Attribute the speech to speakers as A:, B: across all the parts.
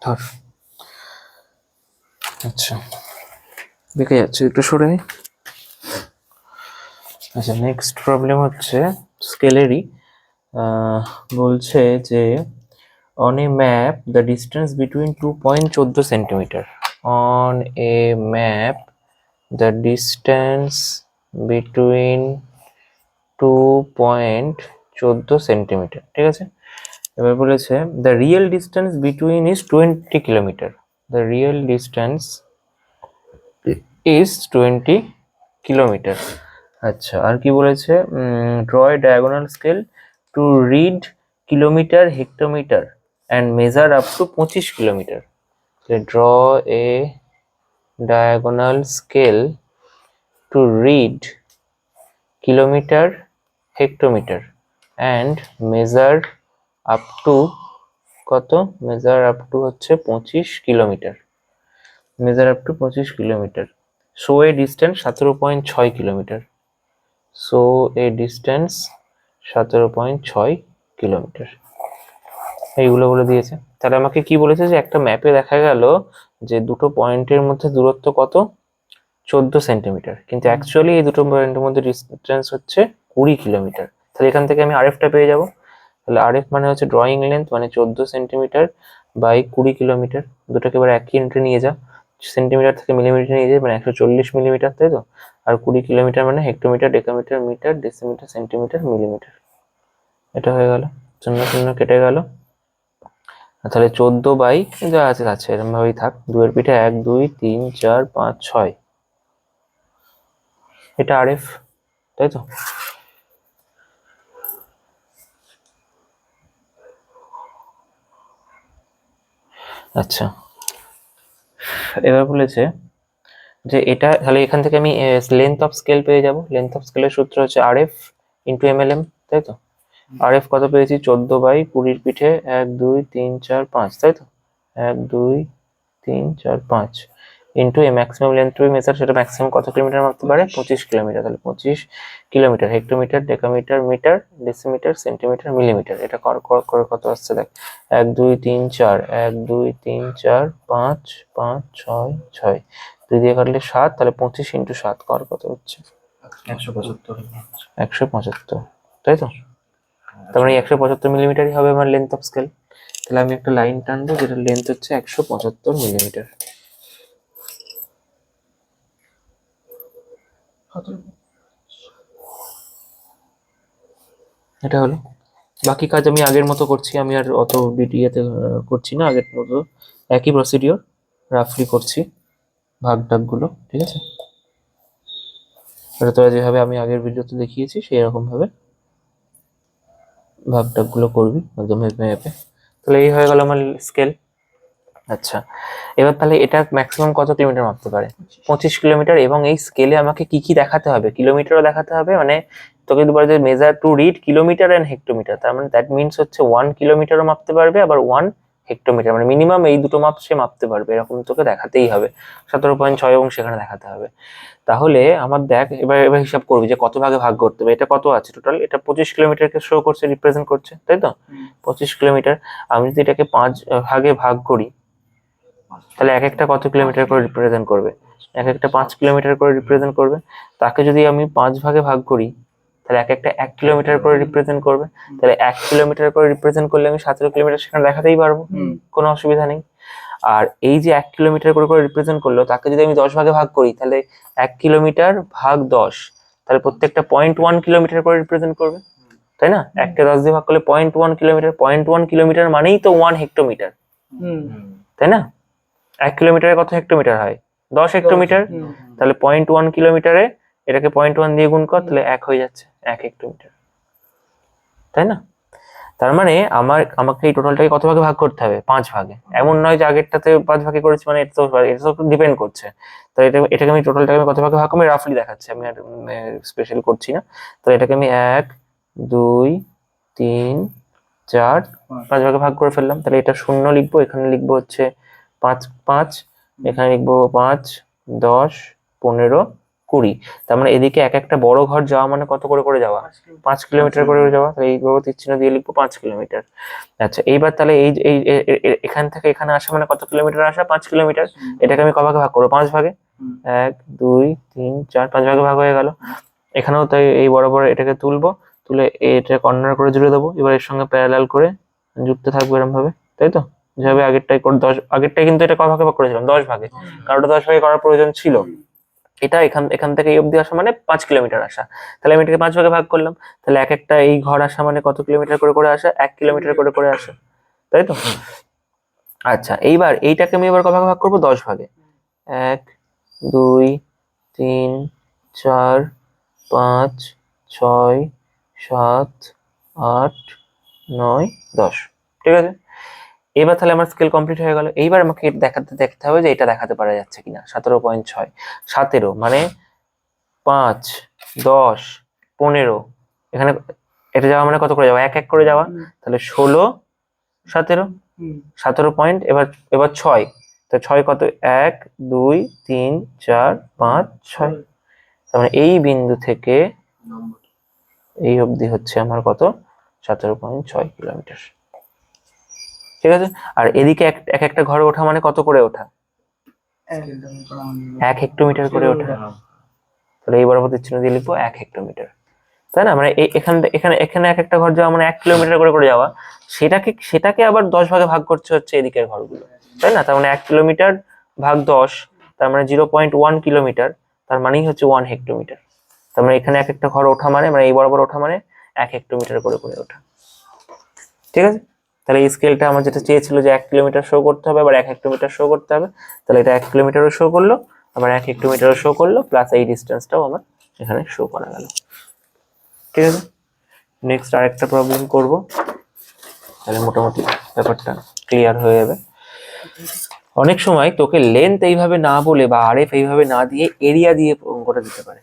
A: ধর আচ্ছা বেঁকে যাচ্ছে একটু সরে। আচ্ছা নেক্সট প্রবলেম হচ্ছে স্কেলেরই। বলছে যে on a map the distance between 2.14 centimeter. On a map the distance between 2.14 centimeter, ঠিক আছে। এবার বলেছে the real distance between is 20 kilometer. The real distance is 20 kilometer. আচ্ছা আর কি বলেছে, draw a diagonal scale to read kilometer, hectometer and measure up to 25 kilometer. So draw a diagonal scale to read kilometer, hectometer and measure up to কত, measure up to হচ্ছে 25 kilometre, measure up to 25 kilometre. show a distance 17.6 kilometre, so a distance 17.6 kilometre. এইগুলো বলে দিয়েছে। তাহলে আমাকে কি বলেছে যে একটা ম্যাপে দেখা গেল যে দুটো পয়েন্টের মধ্যে দূরত্ব কত, 14 সেন্টিমিটার, কিন্তু অ্যাকচুয়ালি এই দুটো পয়েন্টের মধ্যে ডিস্টেন্স হচ্ছে 20 কিলোমিটার। তাহলে এখান থেকে আমি আরএফটা পেয়ে যাব। তাহলে আরএফ মানে হচ্ছে ড্রয়িং লেন্থ মানে 14 সেন্টিমিটার বাই 20 কিলোমিটার। দুটোকে এবার একই ইউনিটে নিয়ে যা, সেন্টিমিটার থেকে মিলিমিটার নিয়ে যাই, মানে 140 মিলিমিটার, তাই তো। আর 20 কিলোমিটার মানে hectometre, decametre, metre, decimetre, centimetre, millimetre. এটা হয়ে গেল, শূন্য শূন্য কেটে গেল। তাহলে 14 বাই যা আছে আছে এরকম ভাবেই থাক, 2 এর পিঠে 1 2 3 4 5 6, এটা আরএফ, তাই তো। আচ্ছা এবার বলেছে যে এটা, তাহলে এখান থেকে আমি লেন্থ অফ স্কেল পেয়ে যাব। লেন্থ অফ স্কেলের সূত্র হচ্ছে আরএফ ইন্টু এমএলএম, তাই তো। আরএফ কত পেয়েছি, 14 বাই 20 পিঠে 1 2 3 4 5, তাই তো। 1 2 3 4 5 into a maximum length to measure, সেটা ম্যাক্সিমাম কত কিলোমিটার মাপতে পারে, 25 কিলোমিটার। তাহলে 25 kilometre, hectometre, decametre, metre, decimetre, centimetre, millimetre. এটা করে কত আসছে দেখ, 1 2 3 4 1 2 3 4 5 5 6 6, 2 দিয়ে কাটলে 7, তাহলে 25 ইন্টু 7 কর কত হচ্ছে,
B: 175।
A: 175, তাই তো। তার মানে 175 মিলিমিটারই হবে আমার লেন্থ অফ স্কেল। তাহলে আমি একটা লাইন টানবো যেটার লেন্থ হচ্ছে 175 মিলিমিটার। এটা হলো, বাকি কাজ আমি আগের মতো করছি, আমি আর অত বিটিএতে করছি না, আগের মতো একই প্রসিডিওর রাফলি করছি, ভাগ টাগগুলো, ঠিক আছে। এটা তোরা যেভাবে আমি আগের ভিডিওতে দেখিয়েছি সেই রকম ভাবে ভাগ টাগগুলো করবি একদম মেপে মেপে। তাহলে এই হয়ে গেল আমার স্কেল। আচ্ছা এবার তাহলে এটা ম্যাক্সিমাম কত কিলোমিটার মাপতে পারে, 25 কিলোমিটার। এবং এই স্কেলে আমাকে কি কি দেখাতে হবে, কিলোমিটারও দেখাতে হবে, মানে তোকে দুবার যে measure to read kilometre and hectometre, তার মানে দ্যাট মিনস হচ্ছে 1 কিলোমিটারও মাপতে পারবে, আবার 1 হেক্টোমিটার, মানে মিনিমাম এই দুটো মাপ সে মাপতে পারবে, এরকম তোকে দেখাতেই হবে। 17.6 এবং সেখানে দেখাতে হবে। তাহলে আমার দেখ এবার এবার হিসাব করবি যে কত ভাগে ভাগ করতে হবে। এটা কত আছে টোটাল, এটা 25 কিলোমিটারকে শো করছে, রিপ্রেজেন্ট করছে, তাই তো। 25 কিলোমিটার আমি যদি এটাকে 5 ভাগে ভাগ করি, তাহলে এক একটা কত কিলোমিটার করে রিপ্রেজেন্ট করবে, এক একটা 5 কিলোমিটার করে রিপ্রেজেন্ট করবে। তাকে যদি আমি 5 ভাগে ভাগ করি তাহলে এক একটা 1 কিলোমিটার করে রিপ্রেজেন্ট করবে। তাহলে 1 কিলোমিটার করে রিপ্রেজেন্ট করলে আমি 17 কিলোমিটার সেখানে দেখাতেই পারবো, কোনো অসুবিধা নেই। আর এই যে 1 কিলোমিটার করে করে রিপ্রেজেন্ট করলো, তাকে যদি আমি 10 ভাগে ভাগ করি তাহলে 1 কিলোমিটার ভাগ 10, তাহলে প্রত্যেকটা 0.1 কিলোমিটার করে রিপ্রেজেন্ট করবে, তাই না। একটা 10 দিয়ে ভাগ করলে 0.1 কিলোমিটার, 0.1 কিলোমিটার মানেই তো 1 হেক্টোমিটার, তাই না। 1 কিলোমিটারে কত হেক্টোমিটার হয়, 10 হেক্টোমিটার। তাহলে 0.1 কিলোমিটারে এটাকে 0.1 দিয়ে গুণ কর, তাহলে 1 হয়ে যাচ্ছে 1 হেক্টোমিটার, তাই না। তার মানে আমাকে এই টোটালটাকে কত ভাগে ভাগ করতে হবে, 5 ভাগে। এমন নয় যে আগেরটাতে 5 ভাগে করেছি, মানে এটা তো ডিপেন্ড করছে। তো এটাকে আমি টোটালটাকে আমি কত ভাগে ভাগ, আমি রাফলি দেখাচ্ছি, আমি আর স্পেশাল করছি না। তো এটাকে আমি 1 2 3 4 5 ভাগে ভাগ করে ফেললাম। তাহলে এটা 0 লিখবো, এখানে লিখবো হচ্ছে 5 5, এখানে লিখবো 5 10 15 20। তার মানে এদিকে এক একটা বড় ঘর যাওয়া মানে কত করে করে যাওয়া, 5 কিলোমিটার করে যাওয়া। তাহলে এই বড় তীর চিহ্ন দিয়ে লিখবো 5 কিলোমিটার। আচ্ছা এইবার তাহলে এই এই এখান থেকে এখানে আসা মানে কত কিলোমিটার আসা, 5 কিলোমিটার। এটাকে আমি ক ভাগে ভাগ করবো, 5 ভাগে, 1 2 3 4 5 ভাগে ভাগ হয়ে গেল। এখানেও তাই এই বরাবর এটাকে তুলবো, তুলে এটা কর্নার করে জুড়ে দেবো। এবার এর সঙ্গে প্যারালাল করে যুক্ত থাকবে এরকম ভাবে, তাই তো? যেভাবে আগেরটাই করে 10, আগেরটাই কিন্তু এটা ক ভাগে ভাগ করেছিলাম, 10 ভাগে, কারণ ওটা 10 ভাগে করার প্রয়োজন ছিল। এটা এখান থেকে এই অবধি আসা মানে 5 কিলোমিটার আসা। তাহলে আমি এটাকে 5 ভাগে ভাগ করলাম। তাহলে এক একটা এই ঘর আসা মানে কত কিলোমিটার করে করে আসা, 1 কিলোমিটার করে করে আসা, তাই তো? আচ্ছা এইবার এইটাকে আমি এবার ক ভাগে ভাগ করবো, 10 ভাগে। 1 2 3 4 5 6 7 8 9 10, ঠিক আছে? এবার তাহলে আমার স্কেল কমপ্লিট হয়ে গেল। এইবার আমাকে দেখতে হবে যে এটা দেখাতে পারা যাচ্ছে কিনা। 17.6, 17 মানে 5 10 15, এখানে এটা যাওয়া মানে কত করে যাওয়া, 1 1 করে যাওয়া। তাহলে 16 17, 17 পয়েন্ট। এবার 6, তো 6 কত, 1 2 3 4 5 6। তার মানে এই বিন্দু থেকে এই অবধি হচ্ছে আমার কত, 17.6 কিলোমিটার, ঠিক আছে? আর এদিকে এক একটা ঘরে ওঠা মানে কত করে ওঠা, 1 হেক্টোমিটার করে ওঠা। তাহলে এই বরাবর চিহ্ন দিয়ে লিখবো 1 হেক্টোমিটার, তাই না? মানে এখানে এখানে এক একটা ঘর যাওয়া মানে 1 কিলোমিটার করে করে যাওয়া। সেটাকে আবার 10 ভাগে ভাগ করছে হচ্ছে এদিকের ঘরগুলো, তাই না? তার মানে 1 কিলোমিটার ভাগ 10, তার মানে 0.1 কিলোমিটার, তার মানেই হচ্ছে 1 হেক্টোমিটার। তার মানে এখানে এক একটা ঘর ওঠা মানে এই বরাবর ওঠা মানে 1 হেক্টোমিটার করে করে ওঠা, ঠিক আছে? তাহলে এই স্কেলটা আমার যেটা চেয়েছিল যে 1 কিলোমিটার শো করতে হবে, আবার 1 হেক্টোমিটার শো করতে হবে, তাহলে এটা 1 কিলোমিটারও শো করলো, আবার 1 হেক্টোমিটারও শো করলো, প্লাস এই ডিস্টেন্সটাও আমার এখানে শো করা গেল, ঠিক আছে? নেক্সট আরেকটা প্রবলেম করব, তাহলে মোটামুটি ব্যাপারটা ক্লিয়ার হয়ে যাবে। অনেক সময় তোকে লেন্থ এইভাবে না বলে বা আরএফ এইভাবে না দিয়ে এরিয়া দিয়ে অঙ্কটা দিতে পারে,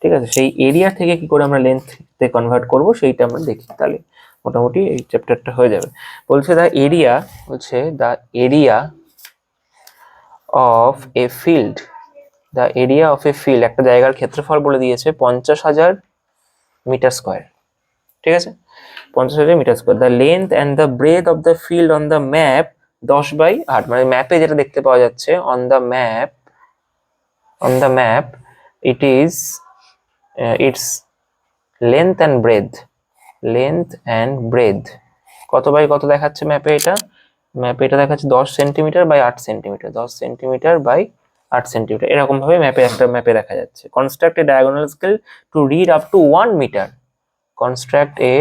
A: ঠিক আছে? সেই এরিয়া থেকে কি করে আমরা লেন্থে কনভার্ট করব সেইটা আমরা দেখি, তাহলে মোটামুটি এই চ্যাপ্টারটা হয়ে যাবে। বলছে the area of A field, the area of A field, একটা জায়গার ক্ষেত্রফল বলে দিয়েছে 50,000 মিটার স্কোয়ার, ঠিক আছে? 50,000 metre square. The length and the breadth of the field on the map 10/8, মানে ম্যাপে যেটা দেখতে পাওয়া যাচ্ছে on the map it is its length and breadth কত বাই কত দেখাচ্ছে ম্যাপে, এটা দেখাচ্ছে 10 centimetre by 8 centimetre, 10 centimetre by 8 centimetre, এরকম ভাবে ম্যাপে দেখা যাচ্ছে। Construct a diagonal scale to read up to 1 metre, construct a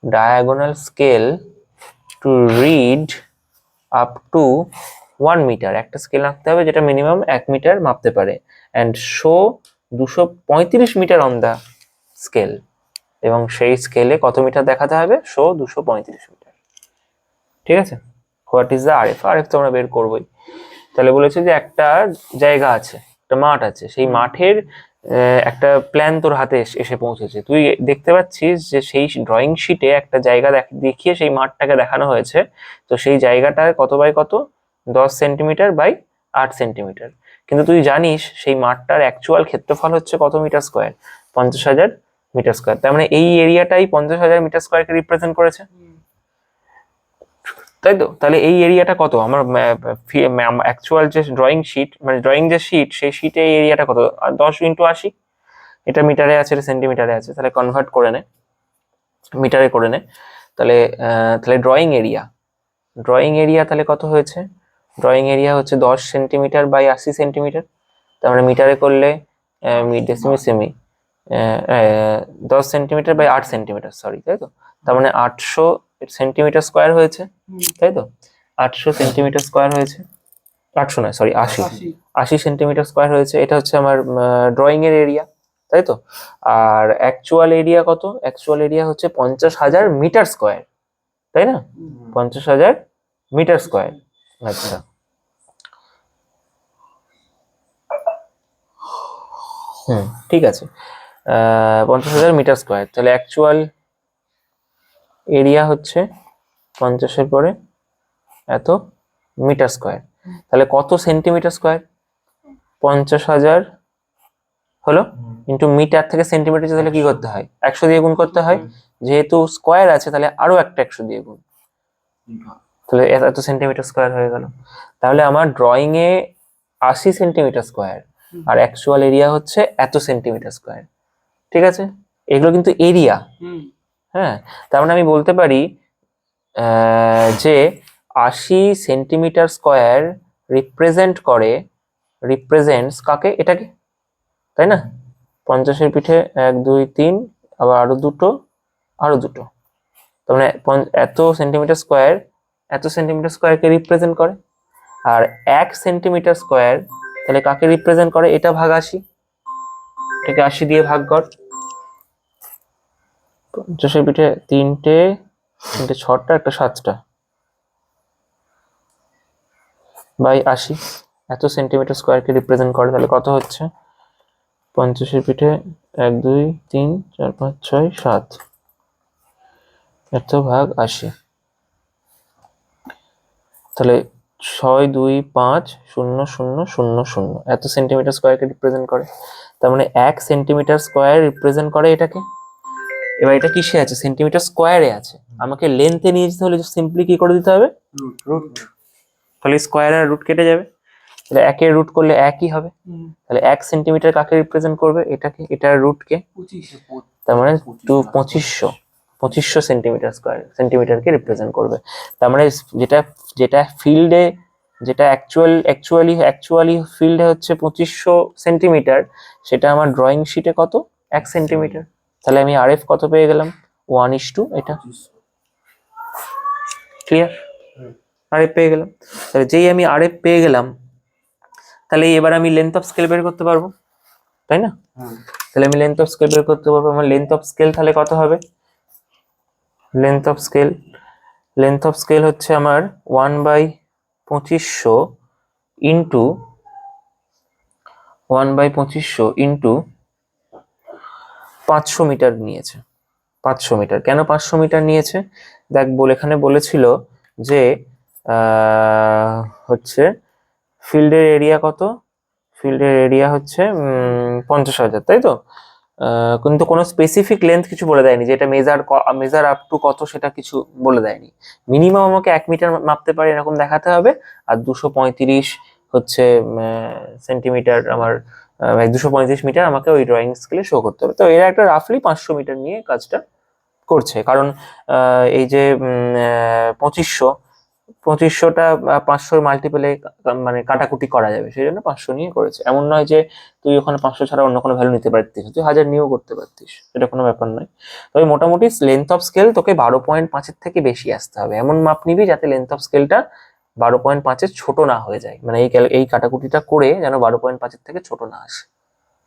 A: diagonal scale to read up to 1 metre, একটা স্কেল আঁকতে হবে যেটা মিনিমাম 1 মিটার মাপতে পারে, and show 235 metre on the scale, এবং সেই স্কেলে কত মিটার দেখাতে হবে, শো 235 মিটার, ঠিক আছে? হোয়াট ইজ দ্য আরএফ, তো আমরা বের করবোই। তাহলে বলেছে যে একটা জায়গা আছে, একটা মাঠ আছে, সেই মাঠের একটা প্ল্যান তোর হাতে এসে পৌঁছেছে, তুই দেখতে পাচ্ছিস যে সেই ড্রয়িং শিটে একটা জায়গা দেখিয়ে সেই মাঠটাকে দেখানো হয়েছে। তো সেই জায়গাটা কত বাই কত, 10 সেন্টিমিটার বাই 8 সেন্টিমিটার, কিন্তু তুই জানিস সেই মাঠটার অ্যাকচুয়াল ক্ষেত্রফল হচ্ছে কত মিটার স্কোয়ার, 50,000 মিটার স্কোয়ার। তার মানে এই এরিয়াটাই 50,000 মিটার স্কোয়ারকে রিপ্রেজেন্ট করেছে, তাই তো? তাহলে এই এরিয়াটা কত আমার অ্যাকচুয়াল যে ড্রয়িং শিট, মানে ড্রয়িং যে শিট, সেই শিটে এই এরিয়াটা কত, 10 × 80, এটা মিটারে আছে, এটা সেন্টিমিটারে আছে, তাহলে কনভার্ট করে নে, মিটারে করে নে। তাহলে ড্রয়িং এরিয়া তাহলে কত হয়েছে, ড্রয়িং এরিয়া হচ্ছে 10 সেন্টিমিটার বাই 80 সেন্টিমিটার, তার মানে মিটারে করলে সেমি 10 সেন্টিমিটার বাই 8 সেন্টিমিটার, সরি, তাই তো? তার মানে 800 সেন্টিমিটার স্কোয়ার হয়েছে, তাই তো? 800 সেন্টিমিটার স্কোয়ার হয়েছে, 800 নয়, সরি, 80 সেন্টিমিটার স্কোয়ার হয়েছে। এটা হচ্ছে আমার ড্রয়িং এর এরিয়া, তাই তো? আর অ্যাকচুয়াল এরিয়া কত, অ্যাকচুয়াল এরিয়া হচ্ছে 50,000 মিটার স্কোয়ার, তাই না? 50,000 মিটার স্কোয়ার। আচ্ছা, ঠিক আছে, 50,000 মিটার স্কোয়ার। তাহলে অ্যাকচুয়াল এরিয়া হচ্ছে 50-এর পরে এত মিটার স্কোয়ার, তাহলে কত সেন্টিমিটার স্কোয়ার, 50,000 হলো, ইন্টু মিটার থেকে সেন্টিমিটার তাহলে কি করতে হয় 100 দিয়ে গুণ করতে হয়, যেহেতু স্কোয়ার আছে তাহলে আরো একটা 100 দিয়ে গুণ, তাহলে এত সেন্টিমিটার স্কোয়ার হয়ে গেল। তাহলে আমার ড্রয়িং এ 80 সেন্টিমিটার স্কোয়ার আর অ্যাকচুয়াল এরিয়া হচ্ছে এত সেন্টিমিটার স্কোয়ার। ঠিক আছে, এগুলো কিন্তু এরিয়া। হ্যাঁ, তার মানে আমি বলতে পারি যে 80 সেন্টিমিটার স্কোয়ার রিপ্রেজেন্টস কাকে, এটাকে, তাই না? 50-এর পিঠে 1 2 3 আবার আরো দুটো, তার মানে এত সেন্টিমিটার স্কোয়ারকে রিপ্রেজেন্ট করে। আর 1 সেন্টিমিটার স্কোয়ার তাহলে কাকে রিপ্রেজেন্ট করে, এটা ভাগ 80, এটাকে 80 দিয়ে ভাগ কর। 50-এর পিঠে 3টে 6টা একটা 7টা বাই 80 এত সেন্টিমিটার স্কোয়ারকে রিপ্রেজেন্ট করে। তাহলে কত হচ্ছে 50-এর পিঠে 1 2 3 4 5 6 7 এত ভাগ 80, তাহলে 6 2 5 0 0 0 0 এত সেন্টিমিটার স্কোয়ারকে রিপ্রেজেন্ট করে। তার মানে 1 সেন্টিমিটার স্কোয়ার রিপ্রেজেন্ট করে এটাকে। এবার এটা কিসে আছে, সেন্টিমিটার স্কোয়ারে আছে, আমাকে লেন্থে নিয়ে যেতে হলে সিম্পলি কি করে দিতে হবে, রুট। তাহলে স্কোয়ার আর রুট কেটে যাবে, তাহলে 1 এর রুট করলে 1ই হবে। তাহলে 1 সেন্টিমিটার কাকে রিপ্রেজেন্ট করবে, এটাকে, এটার রুটকে, তার মানে 2500 সেন্টিমিটারকে রিপ্রেজেন্ট করবে। তার মানে যেটা ফিল্ডে, যেটা অ্যাকচুয়ালি ফিল্ডে হচ্ছে 2500 সেন্টিমিটার, সেটা আমার ড্রয়িং শিটে কত 1 সেন্টিমিটার। তাহলে আমি আরএফ কত পেয়ে গেলাম 1:, এটা ক্লিয়ার, আরএফ পেয়ে গেলাম। তাহলে যেই আমি আরএফ পেয়ে গেলাম, তাহলে এবার আমি লেন্থ অফ স্কেল বের করতে পারবো, তাই না? তাহলে আমি লেন্থ অফ স্কেল বের করতে পারবো। আমার লেন্থ অফ স্কেল তাহলে কত হবে, লেন্থ অফ স্কেল হচ্ছে আমার 1/2500 ইন্টু 500 মিটার নিয়েছে। 500 মিটার কেন 500 মিটার নিয়েছে, দেখ এখানে বলেছিল যে হচ্ছে ফিল্ডের এরিয়া কত, ফিল্ডের এরিয়া হচ্ছে 50,000, তাই তো? কিন্তু কোনো স্পেসিফিক লেন্থ কিছু বলে দেয়নি, যে এটা মেজার আপ টু কত সেটা কিছু বলে দেয়নি। মিনিমাম আমাকে 1 মিটার মাপতে পারে এরকম দেখাতে হবে, আর 235 হচ্ছে সেন্টিমিটার আমার 235 মিটার আমাকে ওই ড্রয়িং স্কেলে শো করতে হবে। তো এরা একটা রাফলি 500 মিটার নিয়ে কাজটা করছে, কারণ এই যে 2500টা 500 মাল্টিপলে মানে কাটাকুটি করা যাবে, সেই জন্য 500 নিয়ে করেছে। এমন নয় যে তুই ওখানে 500 ছাড়া অন্য কোনো ভ্যালু নিতে পারতিস, তুই 1000 নিয়েও করতে পারতিস, এটা কোনো ব্যাপার নয়। তবে মোটামুটি লেন্থ অফ স্কেল তোকে 12.5-এর থেকে বেশি আসতে হবে, এমন মাপ নিবি যাতে লেন্থ অফ স্কেলটা 12.5-এর ছোট না হয়ে যায়, মানে এই কাটাকুটিটা করে যেন 12.5-এর থেকে ছোট না আসে।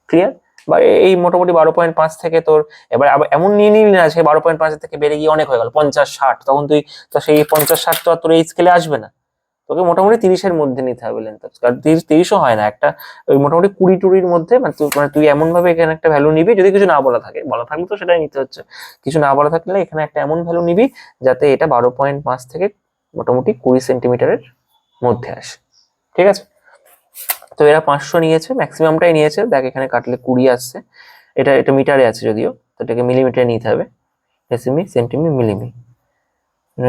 A: ক্লিয়ার? বা এই মোটামুটি 12.5 থেকে তোর, এবার আবার এমন নিয়ে নিলি না সে 12.5 থেকে বেড়ে গিয়ে অনেক হয়ে গেল 50-60, তখন তুই তো সেই 50-60 তো আর তোর এই স্কেলে আসবে না, তোকে মোটামুটি 30-এর মধ্যে নিতে হবে লেন্থ অফ স্কেল। আর 30ও হয় না, একটা ওই মোটামুটি 20-20-র মধ্যে, মানে তুই এমন ভাবে এখানে একটা ভ্যালু নিবি, যদি কিছু না বলা থাকে, বলা থাকলে তো সেটাই নিতে হচ্ছে, কিছু না বলা থাকলে এখানে একটা এমন ভ্যালু নিবি যাতে এটা 12.5 থেকে মোটামুটি 20 সেন্টিমিটারের মধ্যে আসে। ঠিক আছে, তো এরা 500 নিয়েছে, ম্যাক্সিমামটাই নিয়েছে। দেখ এখানে কাটলে 20 আসছে, এটা মিটারে আছে যদিও, তো এটাকে মিলিমিটারে নিতে হবে, ডেসিমি সেন্টিমি মিলিমি,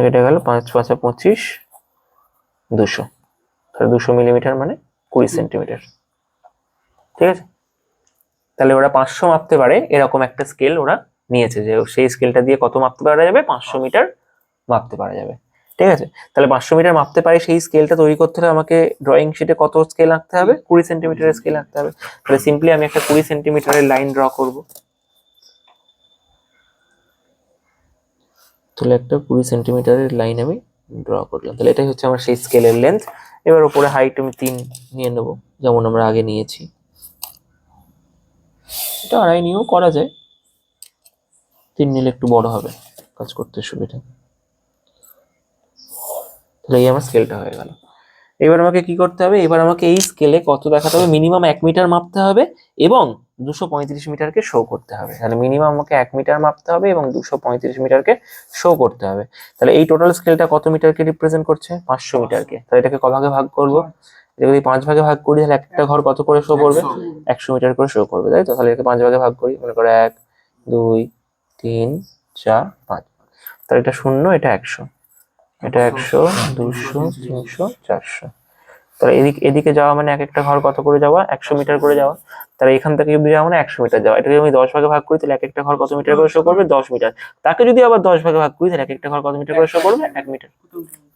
A: এটা গেল 5×5 = 25, 200, তাহলে 200 মিলিমিটার মানে 20 সেন্টিমিটার। ঠিক আছে, তাহলে ওরা 500 মাপতে পারে এরকম একটা স্কেল ওরা নিয়েছে, যে সেই স্কেলটা দিয়ে কত মাপতে পারা যাবে, 500 মিটার মাপতে পারা যাবে। ঠিক আছে, তাহলে 500 মিটার মাপতে পারে সেই স্কেলটা তৈরি করতে হলে আমাকে ড্রয়িং শিটে কত স্কেল আঁকতে হবে, 20 সেন্টিমিটারের স্কেল আঁকতে হবে। তাহলে সিম্পলি আমি একটা 20 সেন্টিমিটারের লাইন ড্র করব। তাহলে একটা 20 সেন্টিমিটারের লাইন আমি ড্র করলাম, তাহলে এটাই হচ্ছে আমার সেই স্কেলের লেন্থ। এবার উপরে হাইট আমি 3 নিয়ে নেব, যেমন আমরা আগে নিয়েছি। এটা 2.5 নিয়েও করা যায়, 3 নিলে একটু বড় হবে, কাজ করতে সুবিধা। তাহলে এই আমার স্কেলটা হয়ে গেল। এবার আমাকে কি করতে হবে, এবার আমাকে এই স্কেলে কত দেখাতে হবে, মিনিমাম 1 মিটার মাপতে হবে এবং 235 মিটারকে শো করতে হবে। তাহলে মিনিমাম আমাকে 1 মিটার মাপতে হবে এবং 235 মিটারকে শো করতে হবে। তাহলে এই টোটাল স্কেলটা কত মিটারকে রিপ্রেজেন্ট করছে, 500 মিটারকে। তাহলে এটাকে কভাগে ভাগ করব, যদি 5 ভাগে ভাগ করি তাহলে একটা ঘর কত করে শো করবে? 100 মিটার করে শো করবে, তাই তো? তাহলে একে 5 ভাগে ভাগ করি, মনে করো 1 2 3 4 5। তাহলে এটা 0, এটা 100, এটা 100 200 300 400। তাহলে এদিকে যাওয়া মানে এক একটা ঘর কত করে যাওয়া? 100 মিটার করে যাওয়া। তাহলে এখান থেকে যদি যাওয়া মানে 100 মিটার যাওয়া। এটাকে আমি 10 ভাগে ভাগ করি তাহলে এক একটা ঘর কত মিটার করে শো করবে? 10 মিটার। তাকে যদি আবার 10 ভাগে ভাগ করি তাহলে এক একটা ঘর কত মিটার করে শো করবে? 1 মিটার।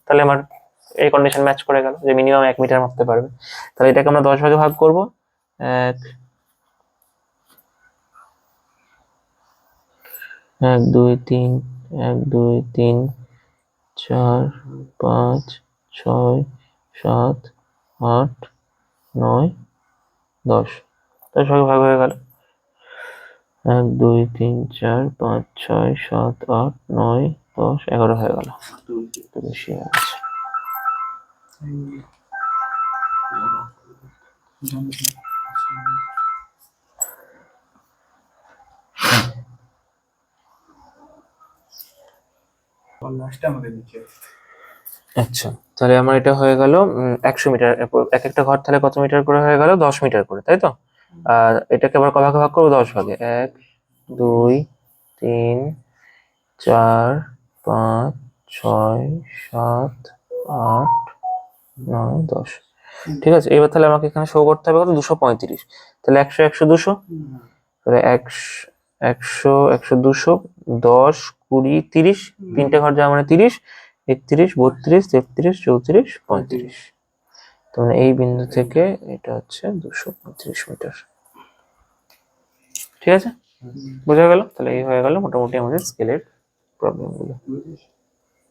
A: তাহলে আমার এই কন্ডিশন ম্যাচ করে গেল যে মিনিমাম 1 মিটার মাপতে পারবে। তাহলে এটাকে আমরা 10 ভাগে ভাগ করবো। 1 2 3 1 2 3 4 5 6 7 8 9 10। 10 ভাগে ভাগ হয়ে গেল। 1 2 3 4 5 6 7 8 9 10 11 হয়ে গেল। একটু বেশি হয়ে গেছে। আচ্ছা, তাহলে আমার এটা হয়ে গেল 100 মিটার। এক একটা ঘর তাহলে কত মিটার করে হয়ে গেল? 10 মিটার করে, তাই তো? আর এটাকে আবার ক ভাগে ভাগ করবো? 10 ভাগে। 1 2 3 4 5 6 7 8 9 10। ঠিক আছে, এবার তাহলে আমাকে এখানে শো করতে হবে কত? 235। তাহলে 100 100 200। তাহলে 100 100 200 10 20 30, তিনটে ঘর যাওয়া মানে 30 31 32 33 34 35। তো মানে এই বিন্দু থেকে এটা হচ্ছে 235 মিটার। ঠিক আছে, বোঝা গেল? তাহলে এই হয়ে গেল মোটামুটি আমাদের স্কেলের প্রবলেমগুলো।